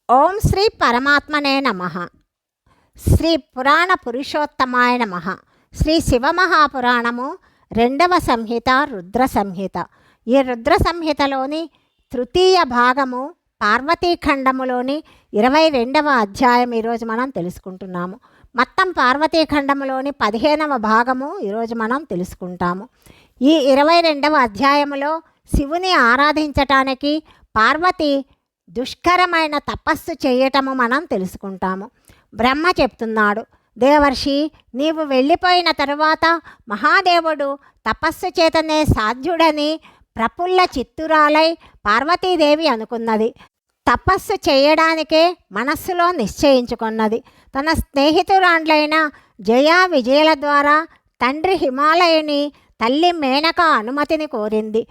ఓం శ్రీ పరమాత్మనే నమః. శ్రీ పురాణ పురుషోత్తమాయ నమః. శ్రీ శివమహాపురాణము 2వ సంహిత రుద్ర సంహిత. ఈ రుద్ర సంహితలోని తృతీయ భాగము పార్వతీఖండములోని 22వ అధ్యాయం ఈరోజు మనం తెలుసుకుంటున్నాము. మొత్తం పార్వతీఖండములోని 15వ భాగము ఈరోజు మనం తెలుసుకుంటాము. ఈ 22వ అధ్యాయములో శివుని ఆరాధించటానికి పార్వతి దుష్కరమైన తపస్సు చేయటము మనం తెలుసుకుంటాము. బ్రహ్మ చెప్తున్నాడు, దేవర్షి, నీవు వెళ్ళిపోయిన తరువాత మహాదేవుడు తపస్సు చేతనే సాధ్యుడని ప్రఫుల్ల చిత్తురాలై పార్వతీదేవి అనుకున్నది. తపస్సు చేయడానికే మనస్సులో నిశ్చయించుకున్నది. తన స్నేహితురాండ్లైన జయా విజయల ద్వారా తండ్రి హిమాలయుని తల్లి మేనక అనుమతిని కోరింది.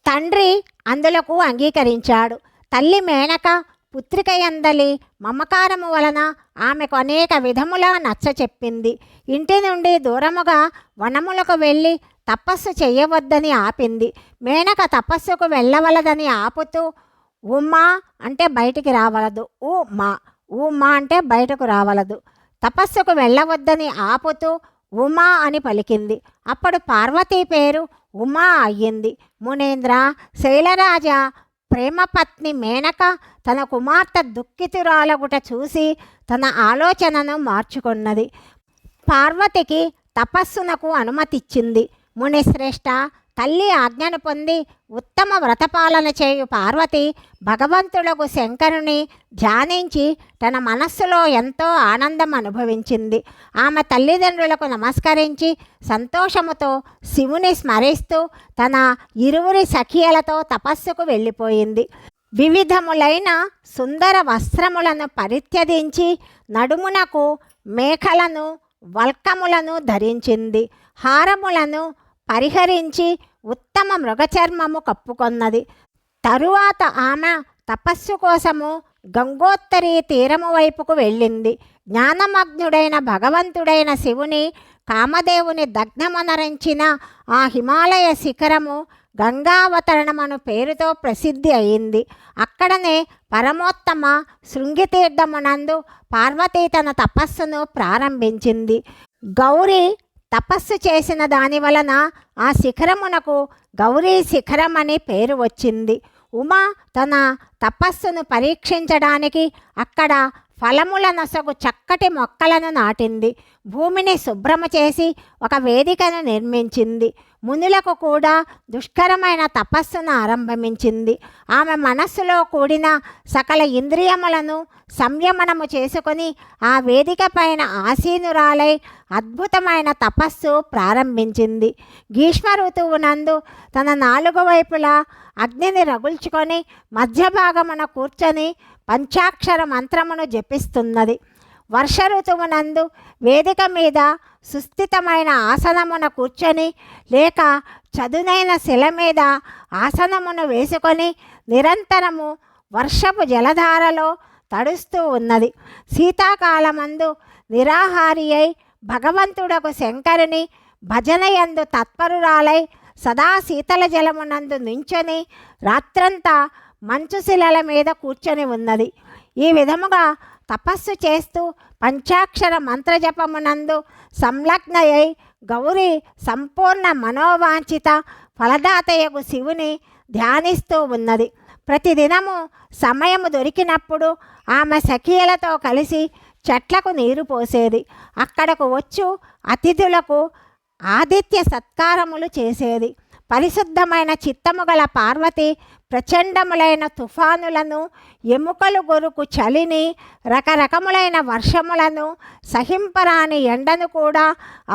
తండ్రి అందులకు అంగీకరించాడు. తల్లి మేనక పుత్రిక యందలి మమకారము వలన ఆమెకు అనేక విధములా నచ్చ చెప్పింది. ఇంటి నుండి దూరముగా వనములకు వెళ్ళి తపస్సు చేయవద్దని ఆపింది. మేనక తపస్సుకు వెళ్ళవలదని ఆపుతూ ఉమ్మా అంటే బయటికి రావలదు, ఉమ్మా అంటే బయటకు రావలదు. తపస్సుకు వెళ్ళవద్దని ఆపుతూ ఉమా అని పలికింది. అప్పుడు పార్వతీ పేరు ఉమా అయ్యింది. మునేంద్ర, శైలరాజ ప్రేమపత్ని మేనక తన కుమార్తె దుఃఖితురాలగుట చూసి తన ఆలోచనను మార్చుకున్నది. పార్వతికి తపస్సునకు అనుమతిచ్చింది. మునిశ్రేష్ఠ, తల్లి ఆజ్ఞను పొంది ఉత్తమ వ్రతపాలన చేయు పార్వతి భగవంతుడకు శంకరుని ధ్యానించి తన మనస్సులో ఎంతో ఆనందం అనుభవించింది. ఆమె తల్లిదండ్రులకు నమస్కరించి సంతోషముతో శివుని స్మరిస్తూ తన ఇరువురి సఖియలతో తపస్సుకు వెళ్ళిపోయింది. వివిధములైన సుందర వస్త్రములను పరిత్యజించి నడుమునకు మేఖలను వల్కములను ధరించింది. హారములను పరిహరించి ఉత్తమ మృగచర్మము కప్పుకొన్నది. తరువాత ఆమె తపస్సు కోసము గంగోత్తరి తీరము వైపుకు వెళ్ళింది. జ్ఞానమగ్నుడైన భగవంతుడైన శివుని కామదేవుని దగ్ధమనరించిన ఆ హిమాలయ శిఖరము గంగావతరణమను పేరుతో ప్రసిద్ధి అయింది. అక్కడనే పరమోత్తమ శృంగితీర్థమునందు పార్వతీ తన తపస్సును ప్రారంభించింది. గౌరీ తపస్సు చేసిన దాని వలన ఆ శిఖరమునకు గౌరీ శిఖరం అని పేరు వచ్చింది. ఉమా తన తపస్సును పరీక్షించడానికి అక్కడ ఫలముల నొసగు చక్కటి మొక్కలను నాటింది. భూమిని శుభ్రము చేసి ఒక వేదికను నిర్మించింది. మునులకు కూడా దుష్కరమైన తపస్సును ఆరంభించింది. ఆమె మనస్సులో కూడిన సకల ఇంద్రియములను సంయమనము చేసుకొని ఆ వేదిక పైన ఆసీనురాలై అద్భుతమైన తపస్సు ప్రారంభించింది. గ్రీష్మ ఋతువునందు తన 4 వైపులా అగ్నిని రగుల్చుకొని మధ్య భాగమున కూర్చొని పంచాక్షర మంత్రమును జపిస్తున్నది. వర్ష ఋతువునందు వేదిక మీద సుస్థితమైన ఆసనమున కూర్చొని లేక చదునైన శిల మీద ఆసనమును వేసుకొని నిరంతరము వర్షపు జలధారలో తడుస్తూ ఉన్నది. శీతాకాలమందు నిరాహారి అయి భగవంతుడకు శంకరుని భజనయందు తత్పరురాలై సదా శీతల జలమునందు నించొని రాత్రంతా మంచు శిలల మీద కూర్చొని ఉన్నది. ఈ విధముగా తపస్సు చేస్తూ పంచాక్షర మంత్రజపమునందు సంలగ్నయై గౌరీ సంపూర్ణ మనోవాంఛిత ఫలదాతయకు శివుని ధ్యానిస్తూ ఉన్నది. ప్రతిదినము సమయము దొరికినప్పుడు ఆమె సఖియలతో కలిసి చెట్లకు నీరు పోసేది. అక్కడకు వచ్చు అతిథులకు ఆతిథ్య సత్కారములు చేసేది. పరిశుద్ధమైన చిత్తము గల పార్వతి ప్రచండములైన తుఫానులను, ఎముకలు గొరుకు చలిని, రకరకములైన వర్షములను, సహింపరాని ఎండను కూడా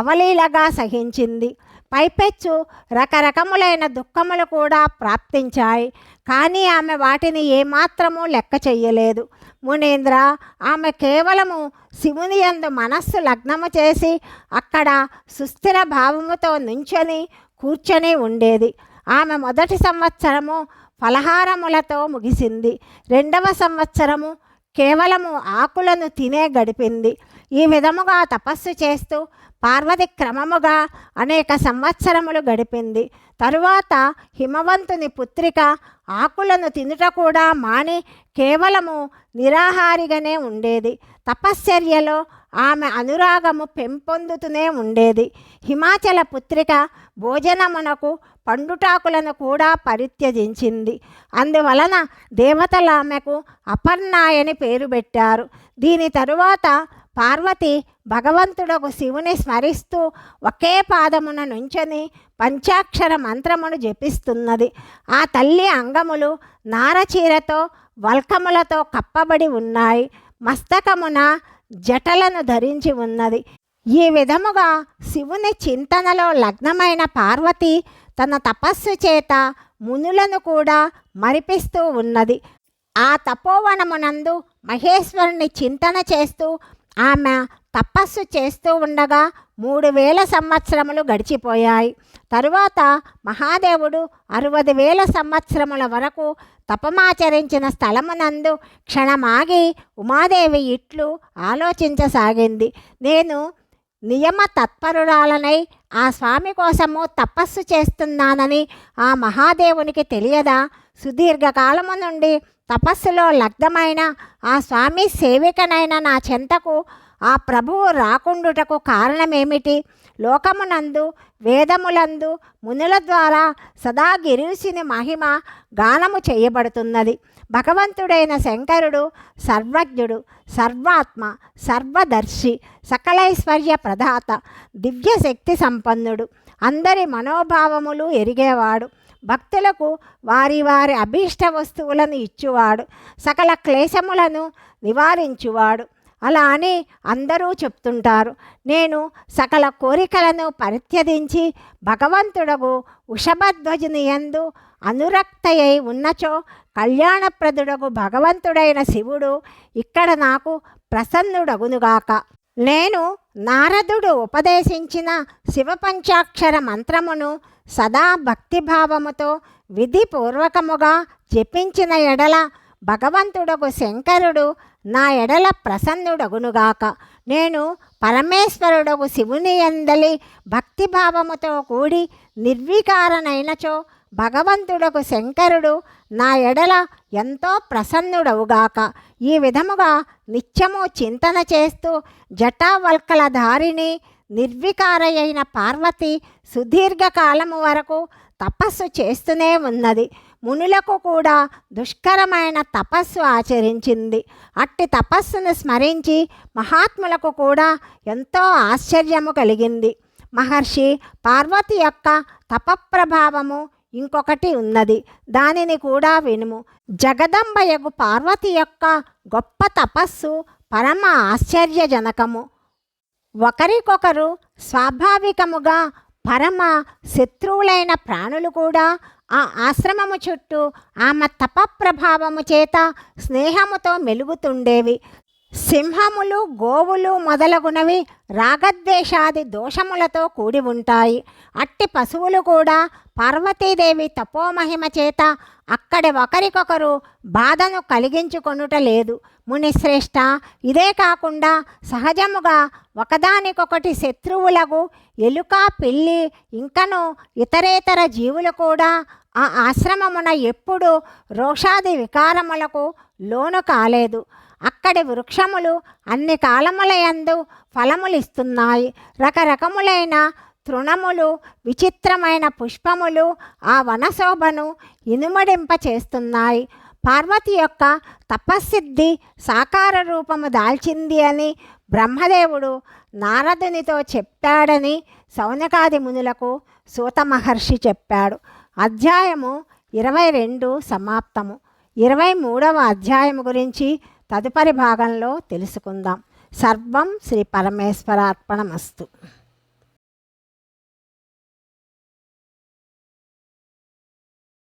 అవలీలగా సహించింది. పైపెచ్చు రకరకములైన దుఃఖములు కూడా ప్రాప్తించాయి. కానీ ఆమె వాటిని ఏమాత్రము లెక్క చెయ్యలేదు. మునేంద్ర, ఆమె కేవలము శివుని యందు మనస్సు లగ్నము చేసి అక్కడ సుస్థిర భావముతో నుంచొని కూర్చొని ఉండేది. ఆమె మొదటి సంవత్సరము ఫలహారములతో ముగిసింది. 2వ సంవత్సరము కేవలము ఆకులను తినే గడిపింది. ఈ విధముగా తపస్సు చేస్తూ పార్వతి క్రమముగా అనేక సంవత్సరములు గడిపింది. తరువాత హిమవంతుని పుత్రిక ఆకులను తినుట కూడా మాని కేవలము నిరాహారిగానే ఉండేది. తపశ్చర్యలో ఆమె అనురాగము పెంపొందుతూనే ఉండేది. హిమాచల పుత్రిక భోజనమునకు పండుటాకులను కూడా పరిత్యజించింది. అందువలన దేవతలు ఆమెకు అపర్ణాయని పేరు పెట్టారు. దీని తరువాత పార్వతి భగవంతుడకు శివుని స్మరిస్తూ ఒకే పాదమున నుంచొని పంచాక్షర మంత్రమును జపిస్తున్నది. ఆ తల్లి అంగములు నారచీరతో వల్కములతో కప్పబడి ఉన్నాయి. మస్తకమున జటలను ధరించి ఉన్నది. ఈ విధముగా శివుని చింతనలో లగ్నమైన పార్వతి తన తపస్సు చేత మునులను కూడా మరిపిస్తూ ఉన్నది. ఆ తపోవనమునందు మహేశ్వరుని చింతన చేస్తూ ఆమె తపస్సు చేస్తూ ఉండగా 3000 సంవత్సరములు గడిచిపోయాయి. తరువాత మహాదేవుడు 60,000 సంవత్సరముల వరకు తపమాచరించిన స్థలమునందు క్షణమాగి ఉమాదేవి ఇట్లు ఆలోచించసాగింది. నేను నియమ తత్పరురాలనై ఆ స్వామి కోసము తపస్సు చేస్తున్నానని ఆ మహాదేవునికి తెలియదా? సుదీర్ఘకాలము నుండి తపస్సులో లగ్నమైన ఆ స్వామి సేవికనైన నా చెంతకు ఆ ప్రభువు రాకుండుటకు కారణమేమిటి? లోకమునందు వేదములందు మునుల ద్వారా సదా గిరీశుని మహిమ గానము చేయబడుతున్నది. భగవంతుడైన శంకరుడు సర్వజ్ఞుడు, సర్వాత్మ, సర్వదర్శి, సకలైశ్వర్య ప్రదాత, దివ్యశక్తి సంపన్నుడు, అందరి మనోభావములు ఎరిగేవాడు, భక్తులకు వారి వారి అభీష్ట వస్తువులను ఇచ్చువాడు, సకల క్లేశములను నివారించువాడు. అలా అని అందరూ చెప్తుంటారు. నేను సకల కోరికలను పరిత్యజించి భగవంతుడగు వృషభధ్వజుని యందు అనురక్తయై ఉన్నచో కళ్యాణప్రదుడగు భగవంతుడైన శివుడు ఇక్కడ నాకు ప్రసన్నుడగునుగాక. నేను నారదుడు ఉపదేశించిన శివపంచాక్షర మంత్రమును సదా భక్తిభావముతో విధిపూర్వకముగా జపించిన ఎడల భగవంతుడగు శంకరుడు నా ఎడల ప్రసన్నుడగునుగాక. నేను పరమేశ్వరుడగు శివుని యందలి భక్తిభావముతో కూడి నిర్వికారనైనచో భగవంతుడకు శంకరుడు నా ఎడల ఎంతో ప్రసన్నుడవుగాక. ఈ విధముగా నిత్యము చింతన చేస్తూ జటావల్కల ధారిని నిర్వికారయైన పార్వతి సుదీర్ఘకాలము వరకు తపస్సు చేస్తూనే ఉన్నది. మునులకు కూడా దుష్కరమైన తపస్సు ఆచరించింది. అట్టి తపస్సును స్మరించి మహాత్ములకు కూడా ఎంతో ఆశ్చర్యము కలిగింది. మహర్షి పార్వతి యొక్క తపప్రభావము ఇంకొకటి ఉన్నది, దానిని కూడా వినుము. జగదంబయగు పార్వతి యొక్క గొప్ప తపస్సు పరమ ఆశ్చర్యజనకము. ఒకరికొకరు స్వాభావికముగా పరమ శత్రువులైన ప్రాణులు కూడా ఆ ఆశ్రమము చుట్టూ ఆమె తపప్రభావము చేత స్నేహముతో మెలుగుతుండేవి. సింహములు, గోవులు మొదలగునవి రాగద్వేషాది దోషములతో కూడి ఉంటాయి. అట్టి పశువులు కూడా పార్వతీదేవి తపోమహిమ చేత అక్కడి ఒకరికొకరు బాధను కలిగించుకొనుట లేదు. మునిశ్రేష్ఠ, ఇదే కాకుండా సహజముగా ఒకదానికొకటి శత్రువులకు ఎలుక, పిల్లి, ఇంకను ఇతరేతర జీవులు కూడా ఆ ఆశ్రమమున ఎప్పుడు రోషాది వికారములకు లోను కాలేదు. అక్కడి వృక్షములు అన్ని కాలములయందు ఫలములిస్తున్నాయి. రకరకములైన తృణములు, విచిత్రమైన పుష్పములు ఆ వనశోభను ఇనుమడింప చేస్తున్నాయి. పార్వతి యొక్క తపస్సిద్ధి సాకార రూపము దాల్చింది అని బ్రహ్మదేవుడు నారదునితో చెప్పాడని శౌనకాది మునులకు సూత మహర్షి చెప్పాడు. అధ్యాయము 22 సమాప్తము. 23వ అధ్యాయము గురించి తదుపరి భాగంలో తెలుసుకుందాం. సర్వం శ్రీ పరమేశ్వరార్పణమస్తు.